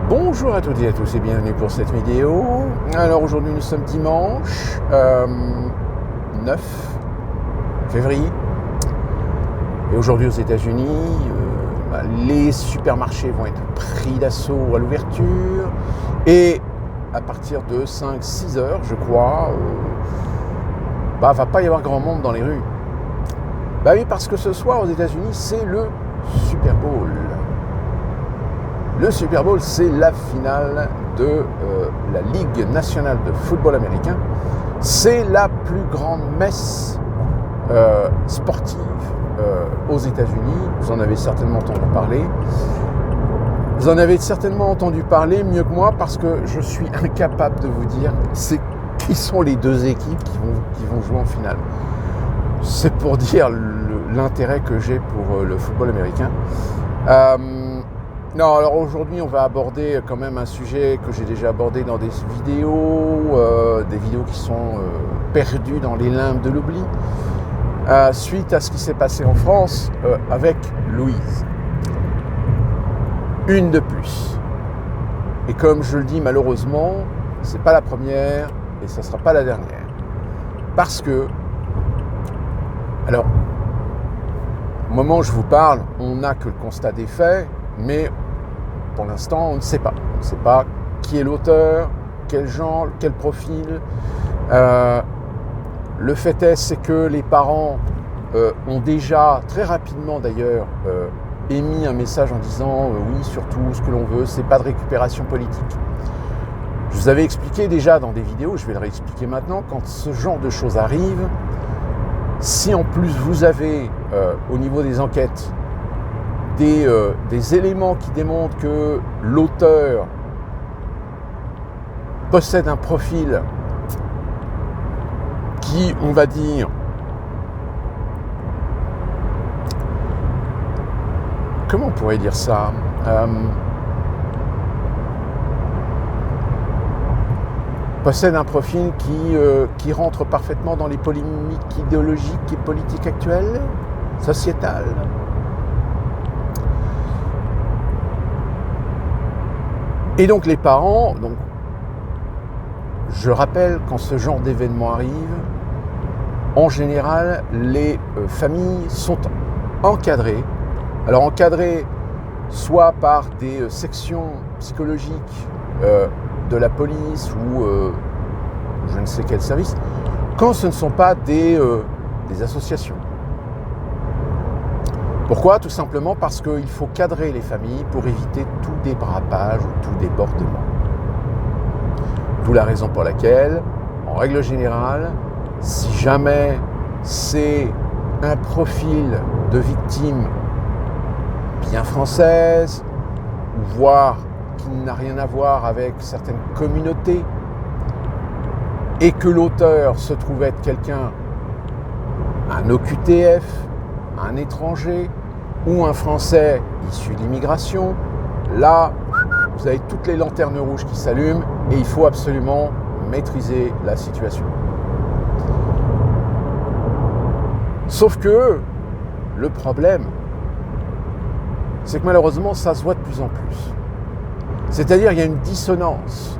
Bonjour à toutes et à tous et bienvenue pour cette vidéo. Alors aujourd'hui nous sommes dimanche 9 février et aujourd'hui aux États-Unis les supermarchés vont être pris d'assaut à l'ouverture et à partir de 5-6 heures je crois va pas y avoir grand monde dans les rues. Bah oui, parce que ce soir aux États-Unis c'est le Super Bowl. Le Super Bowl, c'est la finale de la Ligue nationale de football américain. C'est la plus grande messe sportive aux États-Unis. Vous en avez certainement entendu parler. Vous en avez certainement entendu parler mieux que moi parce que je suis incapable de vous dire qui sont les deux équipes qui vont jouer en finale. C'est pour dire l'intérêt que j'ai pour le football américain. Non, alors aujourd'hui on va aborder quand même un sujet que j'ai déjà abordé dans des vidéos qui sont perdues dans les limbes de l'oubli, suite à ce qui s'est passé en France avec Louise. Une de plus. Et comme je le dis malheureusement, c'est pas la première et ça sera pas la dernière. Parce que, alors, au moment où je vous parle, on n'a que le constat des faits, mais pour l'instant, on ne sait pas. On ne sait pas qui est l'auteur, quel genre, quel profil. Le fait est, c'est que les parents ont déjà, très rapidement d'ailleurs, émis un message en disant oui, surtout, ce que l'on veut, c'est pas de récupération politique. Je vous avais expliqué déjà dans des vidéos, je vais le réexpliquer maintenant, quand ce genre de choses arrive, si en plus vous avez, au niveau des enquêtes, des éléments qui démontrent que l'auteur possède un profil qui, on va dire, comment on pourrait dire ça, possède un profil qui rentre parfaitement dans les polémiques idéologiques et politiques actuelles, sociétales. Et donc les parents, je rappelle, quand ce genre d'événement arrive, en général, les familles sont encadrées. Alors encadrées soit par des sections psychologiques de la police ou je ne sais quel service, quand ce ne sont pas des associations. Pourquoi ? Tout simplement parce qu'il faut cadrer les familles pour éviter tout dérapage ou tout débordement. D'où la raison pour laquelle, en règle générale, si jamais c'est un profil de victime bien française, voire qui n'a rien à voir avec certaines communautés, et que l'auteur se trouve être quelqu'un, un OQTF, un étranger ou un Français issu de l'immigration, là, vous avez toutes les lanternes rouges qui s'allument et il faut absolument maîtriser la situation. Sauf que le problème, c'est que malheureusement, ça se voit de plus en plus. C'est-à-dire, il y a une dissonance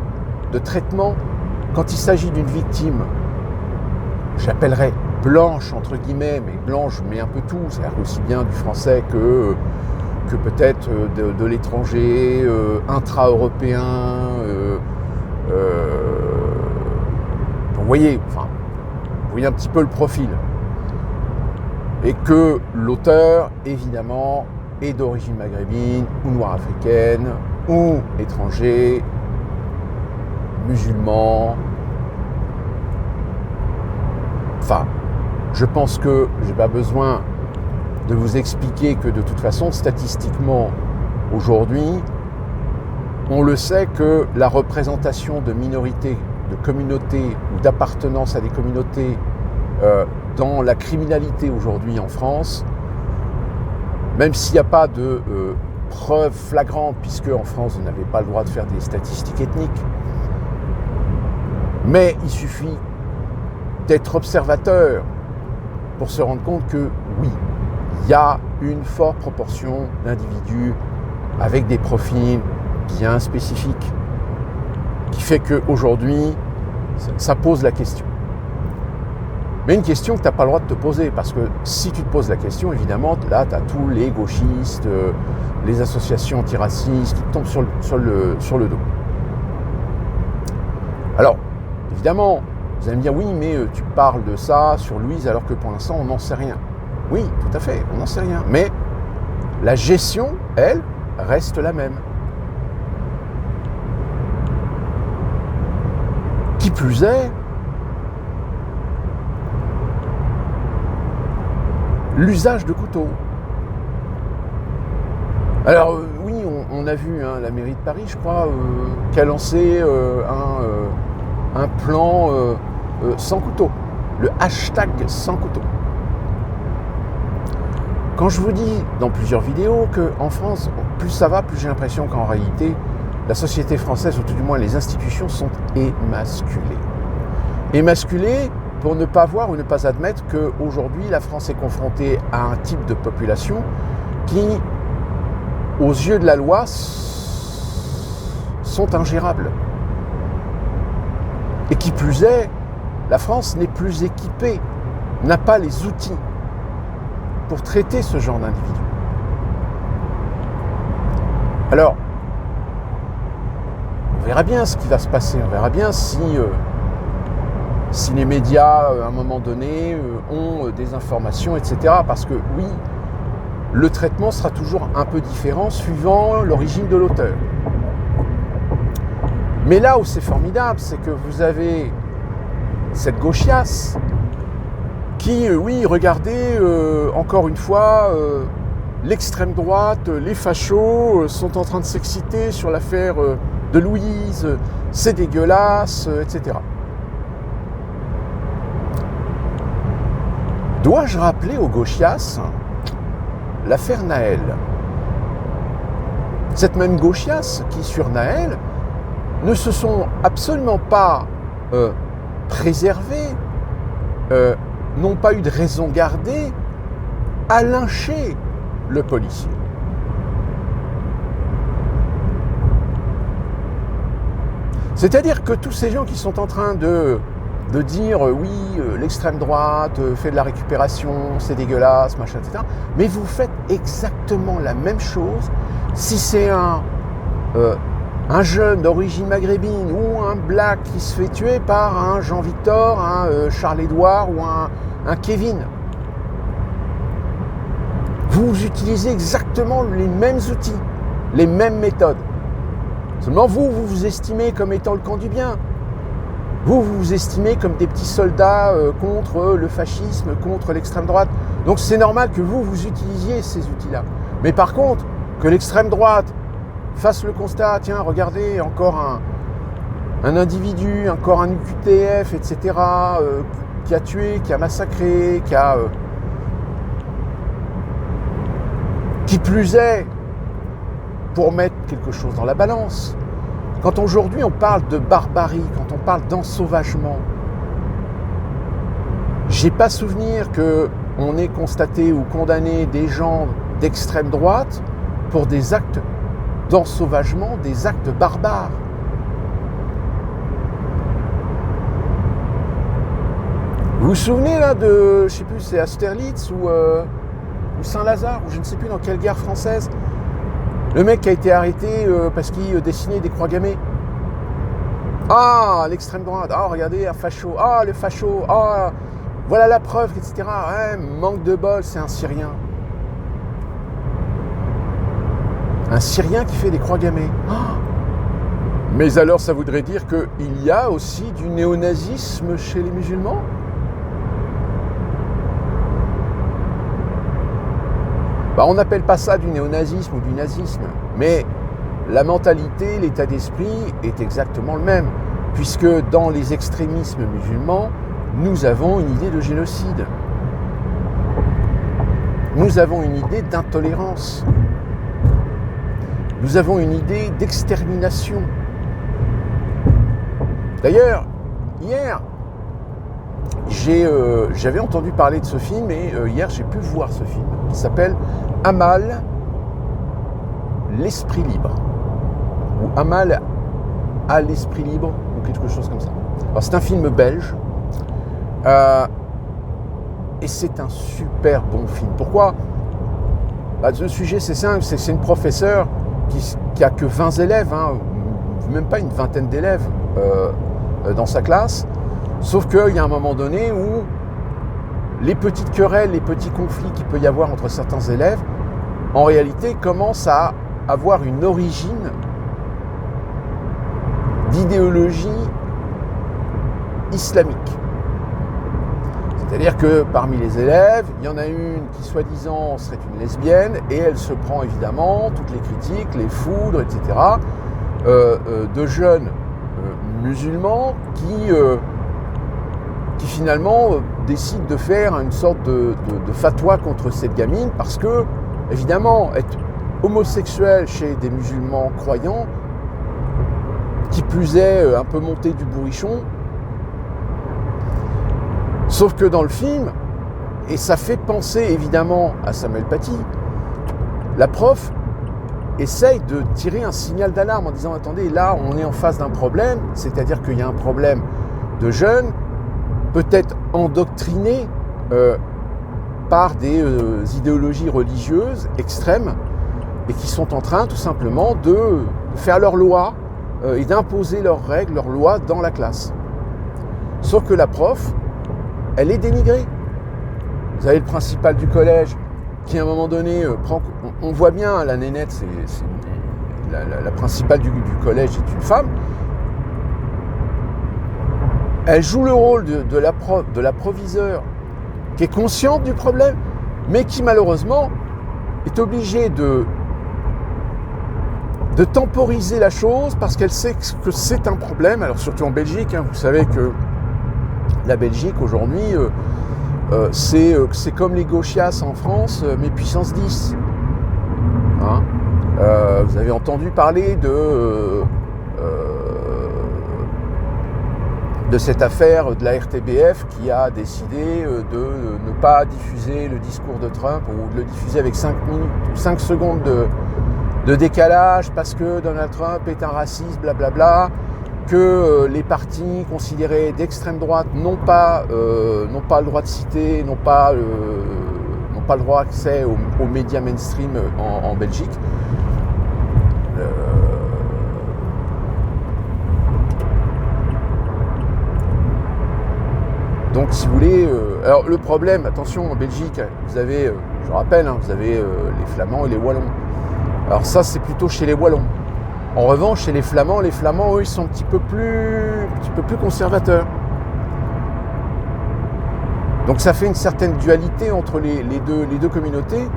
de traitement quand il s'agit d'une victime, j'appellerais blanche entre guillemets, mais blanche mais un peu tout, c'est-à-dire aussi bien du français que peut-être de l'étranger, intra-européen. Vous voyez un petit peu le profil. Et que l'auteur, évidemment, est d'origine maghrébine ou noire africaine ou étranger, musulman. Je pense que je n'ai pas besoin de vous expliquer que de toute façon, statistiquement, aujourd'hui, on le sait que la représentation de minorités, de communautés ou d'appartenance à des communautés dans la criminalité aujourd'hui en France, même s'il n'y a pas de preuves flagrantes, puisque en France, vous n'avez pas le droit de faire des statistiques ethniques, mais il suffit d'être observateur pour se rendre compte que oui, il y a une forte proportion d'individus avec des profils bien spécifique qui fait qu'aujourd'hui, ça pose la question. Mais une question que tu n'as pas le droit de te poser, parce que si tu te poses la question, évidemment, là, tu as tous les gauchistes, les associations antiracistes qui tombent sur le dos. Alors, évidemment, vous allez me dire, oui, mais tu parles de ça sur Louise, alors que pour l'instant, on n'en sait rien. Oui, tout à fait, on n'en sait rien. Mais la gestion, elle, reste la même. Qui plus est, l'usage de couteaux. Alors oui, on a vu la mairie de Paris, je crois, qui a lancé un plan sans couteau, le hashtag sans couteau. Quand je vous dis dans plusieurs vidéos qu'en France, plus ça va, plus j'ai l'impression qu'en réalité, la société française, ou tout du moins les institutions, sont émasculées. Émasculées pour ne pas voir ou ne pas admettre qu'aujourd'hui, la France est confrontée à un type de population qui, aux yeux de la loi, sont ingérables. Et qui plus est, la France n'est plus équipée, n'a pas les outils pour traiter ce genre d'individus. Alors, on verra bien ce qui va se passer, on verra bien si les médias, à un moment donné, ont des informations, etc. Parce que oui, le traitement sera toujours un peu différent suivant l'origine de l'auteur. Mais là où c'est formidable, c'est que vous avez cette gauchiasse qui, oui, regardez, encore une fois, l'extrême droite, les fachos sont en train de s'exciter sur l'affaire de Louise, c'est dégueulasse, etc. Dois-je rappeler aux gauchiasses l'affaire Naël? Cette même gauchiasse qui, sur Naël, ne se sont absolument pas préservés, n'ont pas eu de raison gardée à lyncher le policier. C'est-à-dire que tous ces gens qui sont en train de dire oui, l'extrême droite fait de la récupération, c'est dégueulasse, machin, etc. Mais vous faites exactement la même chose si c'est un jeune d'origine maghrébine ou un black qui se fait tuer par un Jean-Victor, un Charles-Édouard ou un Kevin. Vous utilisez exactement les mêmes outils, les mêmes méthodes. Seulement vous vous estimez comme étant le camp du bien. Vous vous estimez comme des petits soldats contre le fascisme, contre l'extrême droite. Donc c'est normal que vous utilisiez ces outils-là. Mais par contre, que l'extrême droite fasse le constat, tiens, regardez, encore un individu, encore un UQTF, etc., qui a tué, qui a massacré, qui plus est, pour mettre quelque chose dans la balance. Quand aujourd'hui on parle de barbarie, quand on parle d'ensauvagement, j'ai pas souvenir qu'on ait constaté ou condamné des gens d'extrême droite pour des actes d'ensauvagement, des actes barbares. Vous vous souvenez là de, je sais plus, c'est Austerlitz ou Saint-Lazare, ou je ne sais plus dans quelle gare française, le mec qui a été arrêté parce qu'il dessinait des croix gammées. Ah, l'extrême droite, ah, regardez, un facho, ah, le facho, ah, voilà la preuve, etc. Ouais, manque de bol, c'est un Syrien. Un Syrien qui fait des croix gammées. Oh. Mais alors, ça voudrait dire qu'il y a aussi du néonazisme chez les musulmans ? On n'appelle pas ça du néonazisme ou du nazisme, mais la mentalité, l'état d'esprit est exactement le même, puisque dans les extrémismes musulmans, nous avons une idée de génocide. Nous avons une idée d'intolérance. Nous avons une idée d'extermination. D'ailleurs, hier, j'avais entendu parler de ce film et hier j'ai pu voir ce film qui s'appelle Amal, l'esprit libre, ou Amal à l'esprit libre, ou quelque chose comme ça. Alors c'est un film belge, et c'est un super bon film. Pourquoi ? Le sujet c'est simple, c'est une professeure qui a que 20 élèves, même pas une vingtaine d'élèves dans sa classe, sauf qu'il y a un moment donné où les petites querelles, les petits conflits qu'il peut y avoir entre certains élèves, en réalité commencent à avoir une origine d'idéologie islamique. C'est-à-dire que parmi les élèves, il y en a une qui soi-disant serait une lesbienne et elle se prend évidemment toutes les critiques, les foudres, etc. De jeunes musulmans qui finalement décident de faire une sorte de fatwa contre cette gamine parce que, évidemment, être homosexuel chez des musulmans croyants, qui plus est un peu monté du bourrichon. Sauf que dans le film, et ça fait penser évidemment à Samuel Paty, la prof essaye de tirer un signal d'alarme en disant « Attendez, là on est en face d'un problème, c'est-à-dire qu'il y a un problème de jeunes, peut-être endoctrinés par des idéologies religieuses extrêmes et qui sont en train tout simplement de faire leurs lois et d'imposer leurs règles, leurs lois dans la classe. » Sauf que la prof, elle est dénigrée. Vous avez le principal du collège qui à un moment donné prend... On voit bien, la nénette, c'est la principale du collège est une femme. Elle joue le rôle de la proviseure qui est consciente du problème, mais qui malheureusement est obligée de temporiser la chose parce qu'elle sait que c'est un problème. Alors surtout en Belgique, vous savez que la Belgique aujourd'hui, c'est comme les gauchias en France, mais puissance 10. Vous avez entendu parler de cette affaire de la RTBF qui a décidé de ne pas diffuser le discours de Trump ou de le diffuser avec 5 secondes de décalage parce que Donald Trump est un raciste, blablabla, que les partis considérés d'extrême droite n'ont pas le droit de citer, n'ont pas le droit d'accès aux médias mainstream en Belgique. Donc si vous voulez... alors le problème, attention, en Belgique, vous avez, je rappelle, vous avez les Flamands et les Wallons. Alors ça, c'est plutôt chez les Wallons. En revanche, chez les Flamands, eux, ils sont un petit peu plus conservateurs. Donc ça fait une certaine dualité entre les deux communautés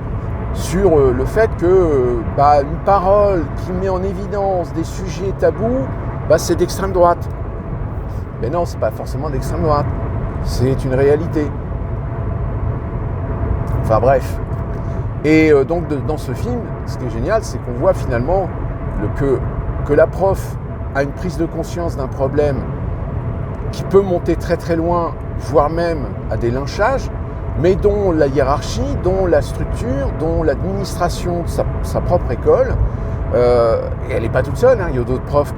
sur le fait que une parole qui met en évidence des sujets tabous, c'est d'extrême droite. Mais non, c'est pas forcément d'extrême droite. C'est une réalité. Enfin bref. Et donc dans ce film, ce qui est génial, c'est qu'on voit finalement que la prof a une prise de conscience d'un problème qui peut monter très très loin, voire même à des lynchages, mais dont la hiérarchie, dont la structure, dont l'administration de sa propre école, et elle n'est pas toute seule, il y a d'autres profs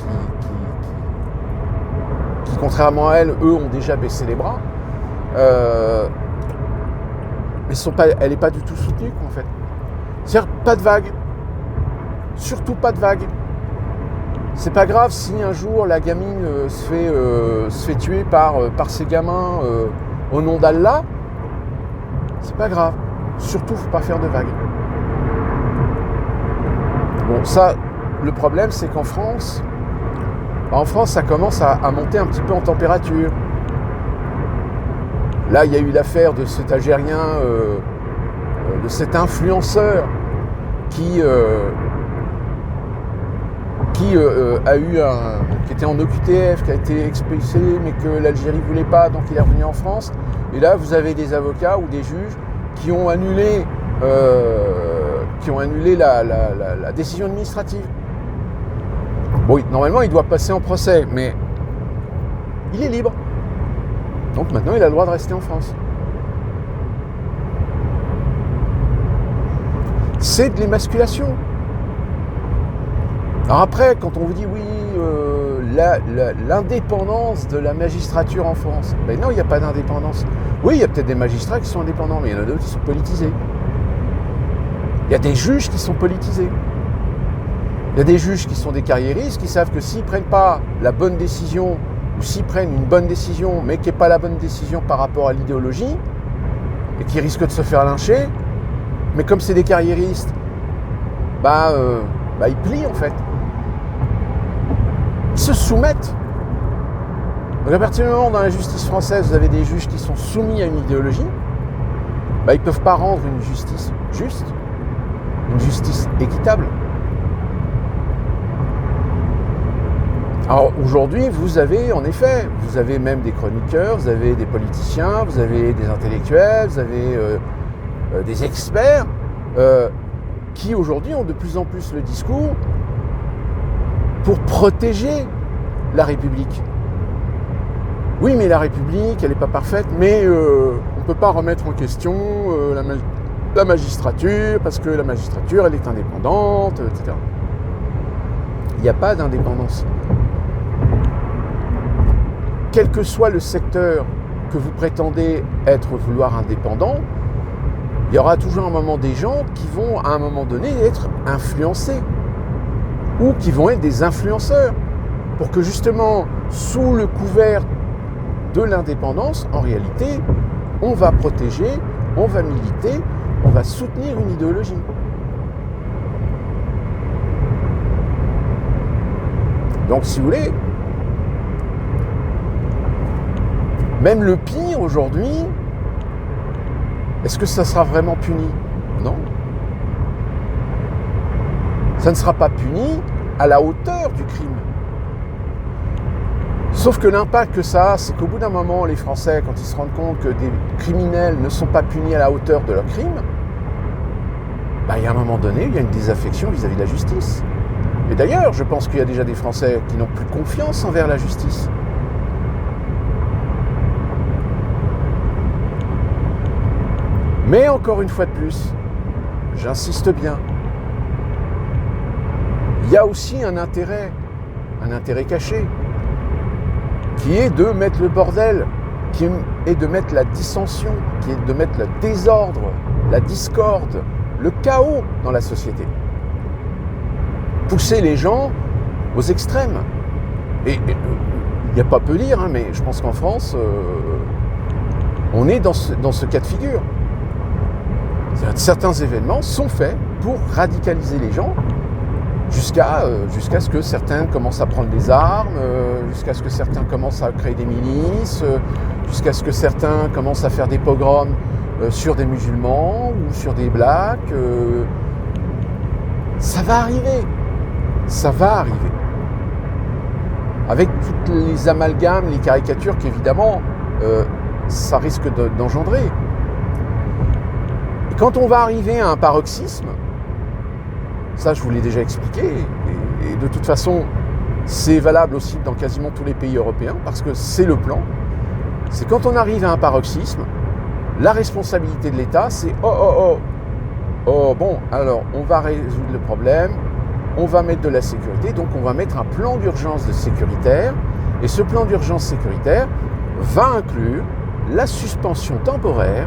qui, contrairement à elle, eux ont déjà baissé les bras, mais elle n'est pas du tout soutenue en fait. C'est-à-dire pas de vague, surtout pas de vague. C'est pas grave si un jour la gamine se fait tuer par ses gamins au nom d'Allah. C'est pas grave. Surtout, faut pas faire de vagues. Bon, ça, le problème, c'est qu'en France, ça commence à monter un petit peu en température. Là, il y a eu l'affaire de cet Algérien, de cet influenceur qui était en OQTF, qui a été expulsé, mais que l'Algérie voulait pas, donc il est revenu en France. Et là, vous avez des avocats ou des juges qui ont annulé la décision administrative. Bon, normalement, il doit passer en procès, mais il est libre. Donc maintenant, il a le droit de rester en France. C'est de l'émasculation. Alors après, quand on vous dit oui, l'indépendance de la magistrature en France, ben non, il n'y a pas d'indépendance. Oui, il y a peut-être des magistrats qui sont indépendants, mais il y en a d'autres qui sont politisés. Il y a des juges qui sont politisés. Il y a des juges qui sont des carriéristes, qui savent que s'ils ne prennent pas la bonne décision, ou s'ils prennent une bonne décision, mais qui n'est pas la bonne décision par rapport à l'idéologie, et qui risquent de se faire lyncher, mais comme c'est des carriéristes, ils plient en fait. Ils se soumettent. Donc à partir du moment où dans la justice française, vous avez des juges qui sont soumis à une idéologie, ils ne peuvent pas rendre une justice juste, une justice équitable. Alors aujourd'hui, vous avez en effet, vous avez même des chroniqueurs, vous avez des politiciens, vous avez des intellectuels, vous avez des experts qui aujourd'hui ont de plus en plus le discours pour protéger la République. Oui, mais la République, elle n'est pas parfaite, mais on ne peut pas remettre en question la magistrature, parce que la magistrature, elle est indépendante, etc. Il n'y a pas d'indépendance. Quel que soit le secteur que vous prétendez vouloir indépendant, il y aura toujours un moment des gens qui vont, à un moment donné, être influencés ou qui vont être des influenceurs pour que justement, sous le couvert de l'indépendance, en réalité, on va protéger, on va militer, on va soutenir une idéologie. Donc, si vous voulez, même le pire aujourd'hui, est-ce que ça sera vraiment puni? Non. Ça ne sera pas puni à la hauteur du crime. Sauf que l'impact que ça a, c'est qu'au bout d'un moment, les Français, quand ils se rendent compte que des criminels ne sont pas punis à la hauteur de leur crime, il y a un moment donné, il y a une désaffection vis-à-vis de la justice. Et d'ailleurs, je pense qu'il y a déjà des Français qui n'ont plus confiance envers la justice. Mais encore une fois de plus, j'insiste bien, il y a aussi un intérêt caché, qui est de mettre le bordel, qui est de mettre la dissension, qui est de mettre le désordre, la discorde, le chaos dans la société. Pousser les gens aux extrêmes. Et il n'y a pas peu dire, mais je pense qu'en France, on est dans ce cas de figure. Certains événements sont faits pour radicaliser les gens jusqu'à ce que certains commencent à prendre des armes, jusqu'à ce que certains commencent à créer des milices, jusqu'à ce que certains commencent à faire des pogroms sur des musulmans ou sur des blacks. Ça va arriver. Ça va arriver. Avec toutes les amalgames, les caricatures qu'évidemment, ça risque d'engendrer. Et quand on va arriver à un paroxysme, ça je vous l'ai déjà expliqué, et de toute façon, c'est valable aussi dans quasiment tous les pays européens, parce que c'est le plan, c'est quand on arrive à un paroxysme, la responsabilité de l'État, c'est bon, alors on va résoudre le problème, on va mettre de la sécurité, donc on va mettre un plan d'urgence sécuritaire, et ce plan d'urgence sécuritaire va inclure la suspension temporaire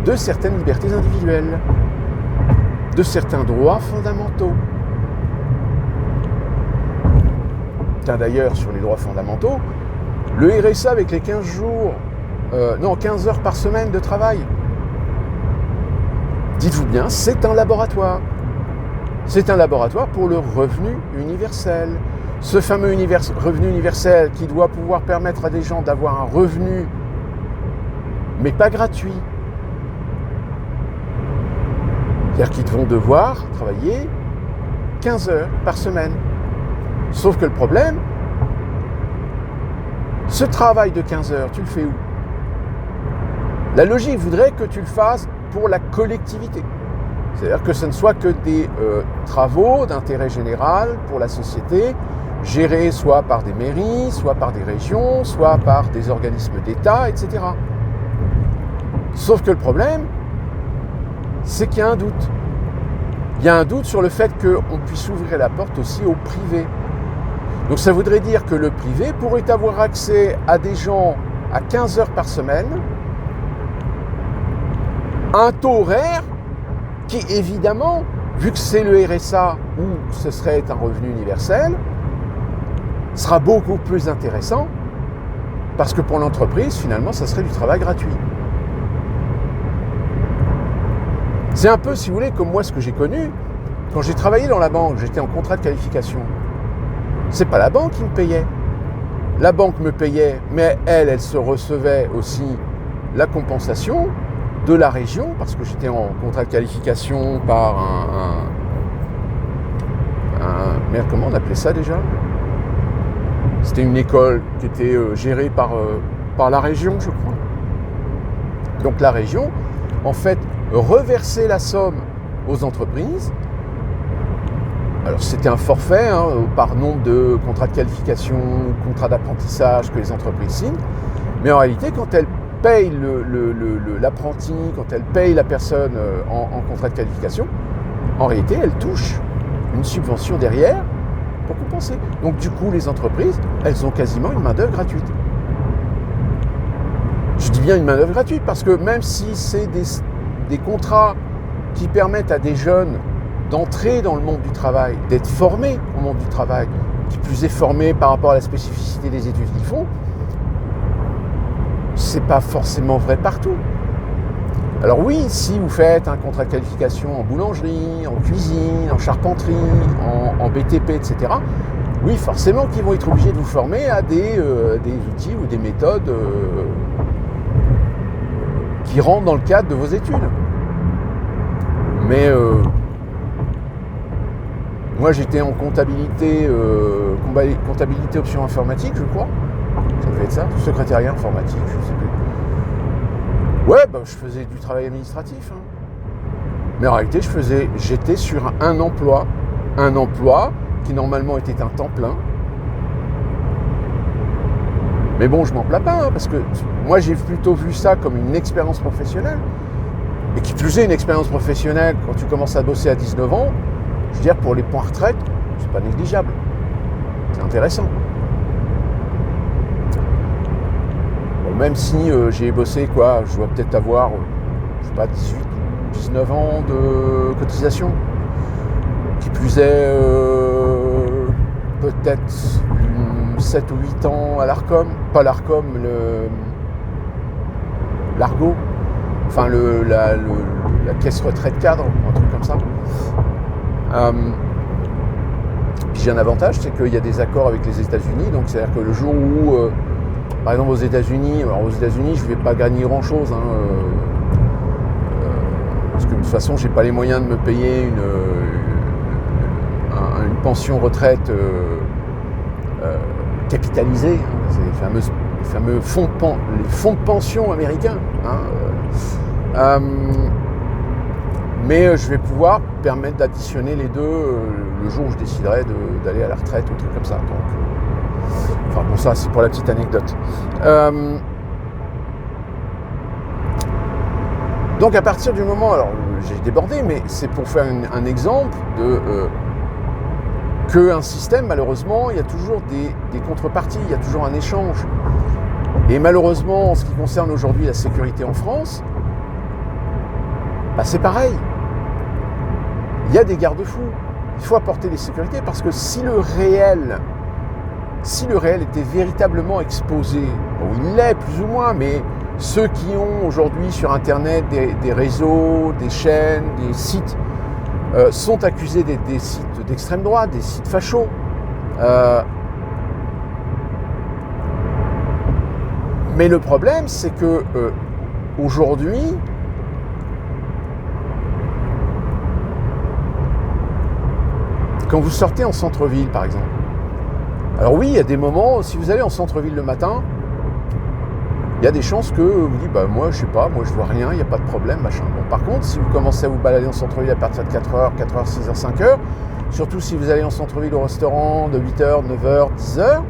de certaines libertés individuelles, de certains droits fondamentaux. Tiens, d'ailleurs, sur les droits fondamentaux, le RSA avec les 15 heures par semaine de travail, dites-vous bien, c'est un laboratoire. C'est un laboratoire pour le revenu universel. Ce fameux revenu universel qui doit pouvoir permettre à des gens d'avoir un revenu, mais pas gratuit. C'est-à-dire qu'ils vont devoir travailler 15 heures par semaine. Sauf que le problème, ce travail de 15 heures, tu le fais où? La logique voudrait que tu le fasses pour la collectivité. C'est-à-dire que ce ne soit que des travaux d'intérêt général pour la société, gérés soit par des mairies, soit par des régions, soit par des organismes d'État, etc. Sauf que le problème, c'est qu'il y a un doute. il y a un doute sur le fait qu'on puisse ouvrir la porte aussi au privé. Donc ça voudrait dire que le privé pourrait avoir accès à des gens à 15 heures par semaine, un taux horaire qui évidemment, vu que c'est le RSA ou ce serait un revenu universel, sera beaucoup plus intéressant parce que pour l'entreprise, finalement, ça serait du travail gratuit. C'est un peu, si vous voulez, comme moi, ce que j'ai connu. Quand j'ai travaillé dans la banque, j'étais en contrat de qualification. C'est pas la banque qui me payait. La banque me payait, mais elle se recevait aussi la compensation de la région, parce que j'étais en contrat de qualification par merde, comment on appelait ça déjà ? C'était une école qui était gérée par la région, je crois. Donc la région, en fait, reversait la somme aux entreprises. Alors c'était un forfait par nombre de contrats de qualification, contrats d'apprentissage que les entreprises signent. Mais en réalité, quand elles payent l'apprenti, quand elles payent la personne en contrat de qualification, en réalité, elles touchent une subvention derrière pour compenser. Donc du coup, les entreprises, elles ont quasiment une main-d'œuvre gratuite. Je dis bien une main-d'œuvre gratuite parce que même si c'est des contrats qui permettent à des jeunes d'entrer dans le monde du travail, d'être formés au monde du travail, qui plus est formés par rapport à la spécificité des études qu'ils font, c'est pas forcément vrai partout. Alors oui, si vous faites un contrat de qualification en boulangerie, en cuisine, en charpenterie, en BTP, etc., oui, forcément qu'ils vont être obligés de vous former à des outils ou des méthodes qui rentrent dans le cadre de vos études. Mais moi j'étais en comptabilité option informatique, je crois. Ça devait être ça, secrétariat informatique, je ne sais plus. Ouais, je faisais du travail administratif. Mais en réalité, j'étais sur un emploi qui normalement était un temps plein. Mais bon, je m'en plains pas, parce que moi j'ai plutôt vu ça comme une expérience professionnelle. Et qui plus est, une expérience professionnelle, quand tu commences à bosser à 19 ans, je veux dire, pour les points retraite, c'est pas négligeable. C'est intéressant. Bon, même si j'ai bossé, je dois peut-être avoir, 18, 19 ans de cotisation. Qui plus est, peut-être 7 ou 8 ans à l'ARCOM. Pas l'ARCOM, l'Argo. Enfin, la caisse retraite cadre, un truc comme ça. Puis j'ai un avantage, c'est qu'il y a des accords avec les États-Unis. Donc, c'est-à-dire que le jour où, par exemple, aux États-Unis, je ne vais pas gagner grand-chose. Parce que de toute façon, je n'ai pas les moyens de me payer une pension retraite capitalisée. C'est les fameux fonds de pension américains. Mais je vais pouvoir permettre d'additionner les deux le jour où je déciderai d'aller à la retraite ou un truc comme ça. Donc, ça c'est pour la petite anecdote. Donc à partir du moment, alors j'ai débordé, mais c'est pour faire un exemple de qu'un système, malheureusement, il y a toujours des contreparties, il y a toujours un échange. Et malheureusement, en ce qui concerne aujourd'hui la sécurité en France, c'est pareil. Il y a des garde-fous. Il faut apporter des sécurités parce que si le réel était véritablement exposé, il l'est plus ou moins, mais ceux qui ont aujourd'hui sur Internet des réseaux, des chaînes, des sites, sont accusés d'être des sites d'extrême droite, des sites fachos. Mais le problème, c'est que aujourd'hui, quand vous sortez en centre-ville, par exemple, alors oui, il y a des moments, si vous allez en centre-ville le matin, il y a des chances que vous dites, moi, je sais pas, moi, je vois rien, il n'y a pas de problème, machin. Bon, par contre, si vous commencez à vous balader en centre-ville à partir de 4h, 6h, 5h, surtout si vous allez en centre-ville au restaurant de 8h, 9h, 10h,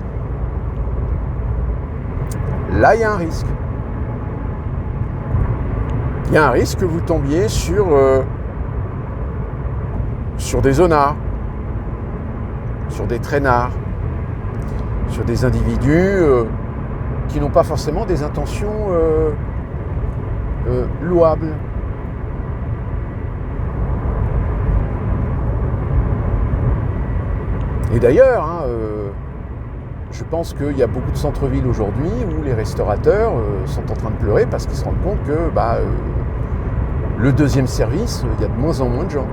là, il y a un risque. Il y a un risque que vous tombiez sur sur des zonards, sur des traînards, sur des individus qui n'ont pas forcément des intentions louables. Et d'ailleurs, je pense qu'il y a beaucoup de centres-villes aujourd'hui où les restaurateurs sont en train de pleurer parce qu'ils se rendent compte que le deuxième service, il y a de moins en moins de gens.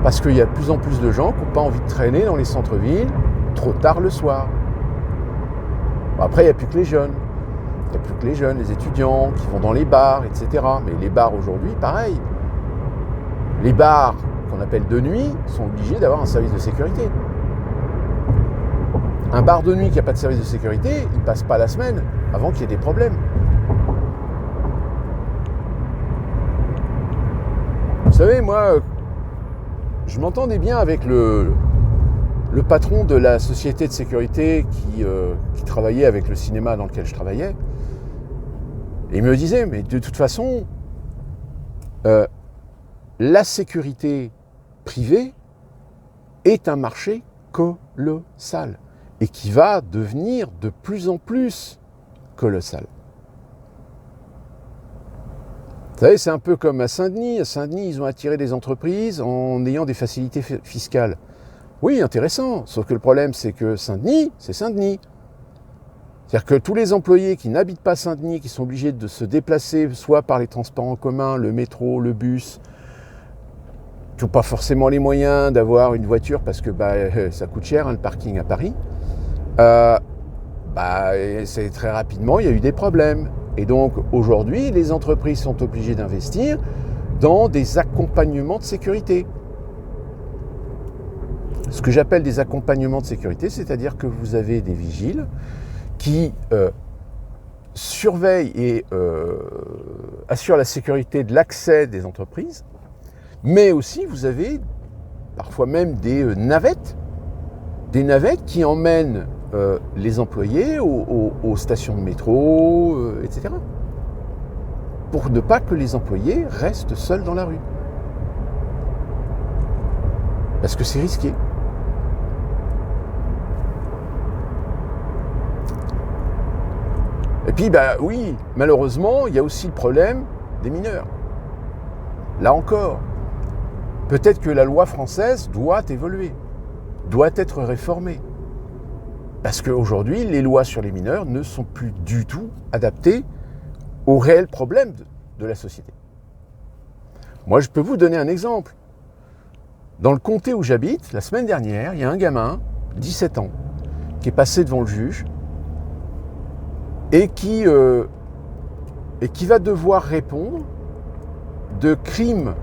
Parce qu'il y a de plus en plus de gens qui n'ont pas envie de traîner dans les centres-villes trop tard le soir. Bon, après, il n'y a plus que les jeunes. Il n'y a plus que les jeunes, les étudiants qui vont dans les bars, etc. Mais les bars aujourd'hui, pareil. Les bars qu'on appelle de nuit sont obligés d'avoir un service de sécurité. Un bar de nuit qui n'a pas de service de sécurité, il ne passe pas la semaine avant qu'il y ait des problèmes. Vous savez, moi, je m'entendais bien avec le patron de la société de sécurité qui travaillait avec le cinéma dans lequel je travaillais. Et il me disait, mais de toute façon, la sécurité privée est un marché colossal et qui va devenir de plus en plus colossal. Vous savez, c'est un peu comme à Saint-Denis. À Saint-Denis, ils ont attiré des entreprises en ayant des facilités fiscales. Oui, intéressant. Sauf que le problème, c'est que Saint-Denis, c'est Saint-Denis. C'est-à-dire que tous les employés qui n'habitent pas Saint-Denis, qui sont obligés de se déplacer soit par les transports en commun, le métro, le bus, qui n'ont pas forcément les moyens d'avoir une voiture parce que ça coûte cher, le parking à Paris, c'est très rapidement, il y a eu des problèmes. Et donc, aujourd'hui, les entreprises sont obligées d'investir dans des accompagnements de sécurité. Ce que j'appelle des accompagnements de sécurité, c'est-à-dire que vous avez des vigiles qui surveillent et assurent la sécurité de l'accès des entreprises, mais aussi vous avez parfois même des navettes qui emmènent les employés aux stations de métro, etc. Pour ne pas que les employés restent seuls dans la rue. Parce que c'est risqué. Et puis, oui, malheureusement, il y a aussi le problème des mineurs. Là encore, peut-être que la loi française doit évoluer, doit être réformée. Parce qu'aujourd'hui, les lois sur les mineurs ne sont plus du tout adaptées aux réels problèmes de la société. Moi, je peux vous donner un exemple. Dans le comté où j'habite, la semaine dernière, il y a un gamin, 17 ans, qui est passé devant le juge et qui va devoir répondre de crimes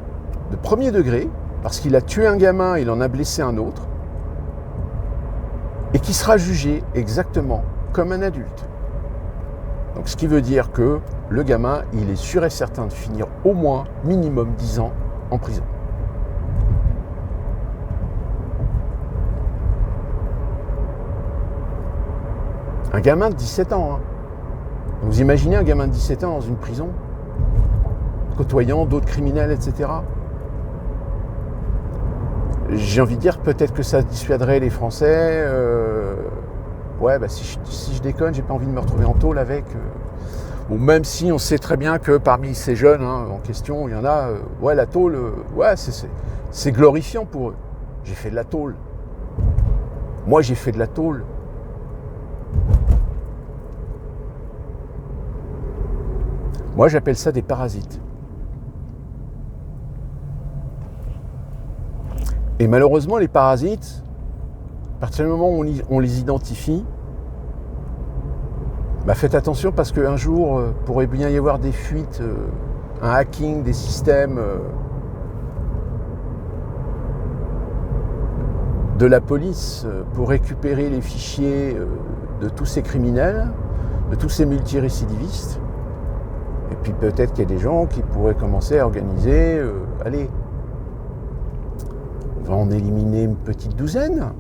de premier degré, parce qu'il a tué un gamin, il en a blessé un autre, et qui sera jugé exactement comme un adulte. Donc ce qui veut dire que le gamin, il est sûr et certain de finir au moins minimum 10 ans en prison. Un gamin de 17 ans. Vous imaginez un gamin de 17 ans dans une prison, côtoyant d'autres criminels, etc. J'ai envie de dire peut-être que ça dissuaderait les Français. Si je déconne, j'ai pas envie de me retrouver en tôle avec. Ou même si on sait très bien que parmi ces jeunes en question, il y en a. La tôle, c'est glorifiant pour eux. J'ai fait de la tôle. Moi, j'ai fait de la tôle. Moi, j'appelle ça des parasites. Et malheureusement, les parasites, à partir du moment où on les identifie, faites attention parce qu'un jour, pourrait bien y avoir des fuites, un hacking des systèmes de la police pour récupérer les fichiers de tous ces criminels, de tous ces multirécidivistes. Et puis peut-être qu'il y a des gens qui pourraient commencer à organiser, on va en éliminer une petite douzaine.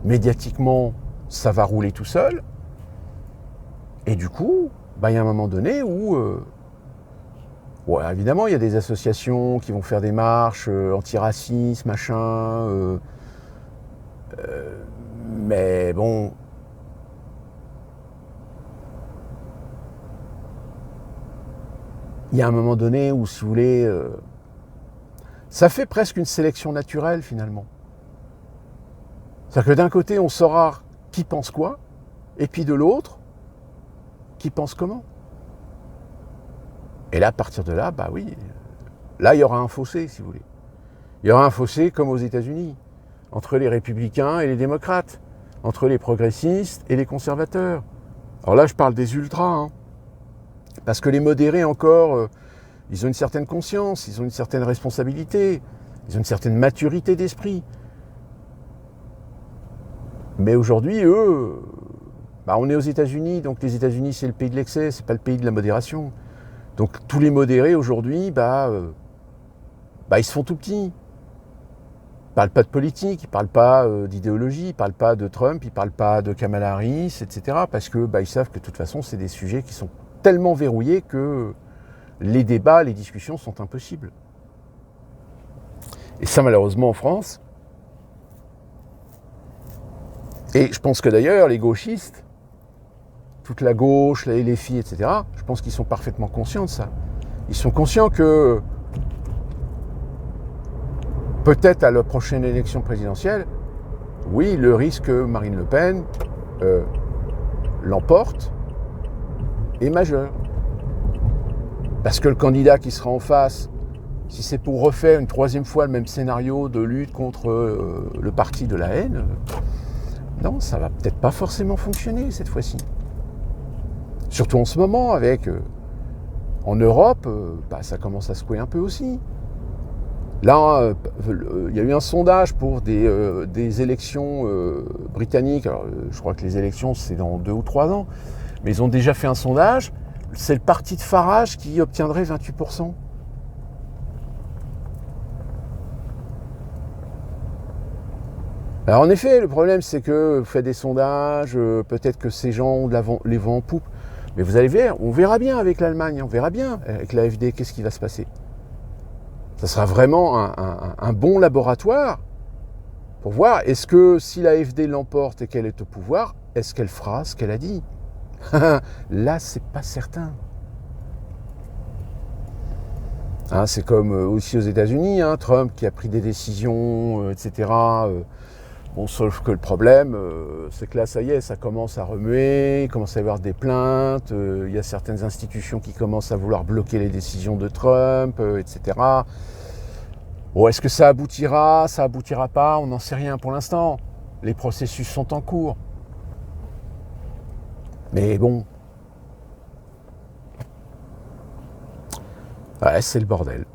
Médiatiquement, ça va rouler tout seul. Et du coup, il y a un moment donné où Ouais, évidemment, il y a des associations qui vont faire des marches antiracisme, machin. Mais bon, il y a un moment donné où, si vous voulez, ça fait presque une sélection naturelle finalement. C'est-à-dire que d'un côté, on saura qui pense quoi, et puis de l'autre, qui pense comment. Et là, à partir de là, bah oui, là, il y aura un fossé, si vous voulez. Il y aura un fossé comme aux États-Unis, entre les républicains et les démocrates, entre les progressistes et les conservateurs. Alors là, je parle des ultras, hein, parce que les modérés encore, ils ont une certaine conscience, ils ont une certaine responsabilité, ils ont une certaine maturité d'esprit. Mais aujourd'hui, eux, bah on est aux États-Unis, donc les États-Unis, c'est le pays de l'excès, c'est pas le pays de la modération. Donc tous les modérés aujourd'hui, ils se font tout petits. Ils parlent pas de politique, ils parlent pas d'idéologie, ils parlent pas de Trump, ils parlent pas de Kamala Harris, etc. Parce que ils savent que de toute façon, c'est des sujets qui sont tellement verrouillés que les débats, les discussions sont impossibles. Et ça, malheureusement, en France. Et je pense que d'ailleurs, les gauchistes, toute la gauche, les filles, etc., je pense qu'ils sont parfaitement conscients de ça. Ils sont conscients que peut-être à la prochaine élection présidentielle, oui, le risque que Marine Le Pen l'emporte est majeur. Parce que le candidat qui sera en face, si c'est pour refaire une troisième fois le même scénario de lutte contre le parti de la haine, non, ça va peut-être pas forcément fonctionner cette fois-ci. Surtout en ce moment, avec en Europe, ça commence à secouer un peu aussi. Là, il y a eu un sondage pour des élections britanniques. Alors, je crois que les élections, c'est dans 2 ou 3 ans. Mais ils ont déjà fait un sondage. C'est le parti de Farage qui obtiendrait 28%. Alors en effet, le problème, c'est que vous faites des sondages, peut-être que ces gens ont les vents en poupe. Mais vous allez voir, on verra bien avec l'Allemagne, on verra bien avec l'AfD, qu'est-ce qui va se passer. Ça sera vraiment un bon laboratoire pour voir, est-ce que si l'AfD l'emporte et qu'elle est au pouvoir, est-ce qu'elle fera ce qu'elle a dit? Là, c'est pas certain. Hein, c'est comme aussi aux États-Unis, hein, Trump qui a pris des décisions, etc. Bon, sauf que le problème, c'est que là, ça y est, ça commence à remuer, il commence à y avoir des plaintes, il y a certaines institutions qui commencent à vouloir bloquer les décisions de Trump, etc. Bon, est-ce que ça aboutira pas? On n'en sait rien pour l'instant. Les processus sont en cours. Mais bon, ouais, c'est le bordel.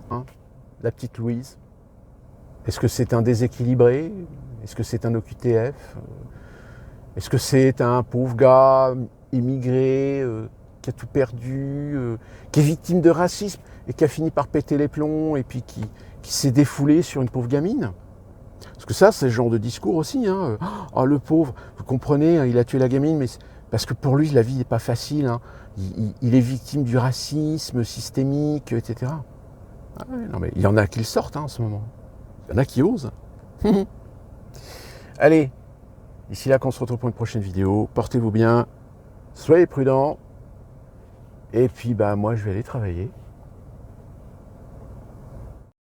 Hein, la petite Louise. Est-ce que c'est un déséquilibré? Est-ce que c'est un OQTF? Est-ce que c'est un pauvre gars immigré qui a tout perdu, qui est victime de racisme et qui a fini par péter les plombs et puis qui s'est défoulé sur une pauvre gamine? Parce que ça, c'est le genre de discours aussi. Hein. Oh, le pauvre, vous comprenez, il a tué la gamine, mais parce que pour lui, la vie n'est pas facile. Hein. Il est victime du racisme systémique, etc. Ah ouais, non, mais il y en a qui le sortent en ce moment. Il y en a qui osent. Allez, d'ici là qu'on se retrouve pour une prochaine vidéo. Portez-vous bien, soyez prudents. Et puis moi je vais aller travailler.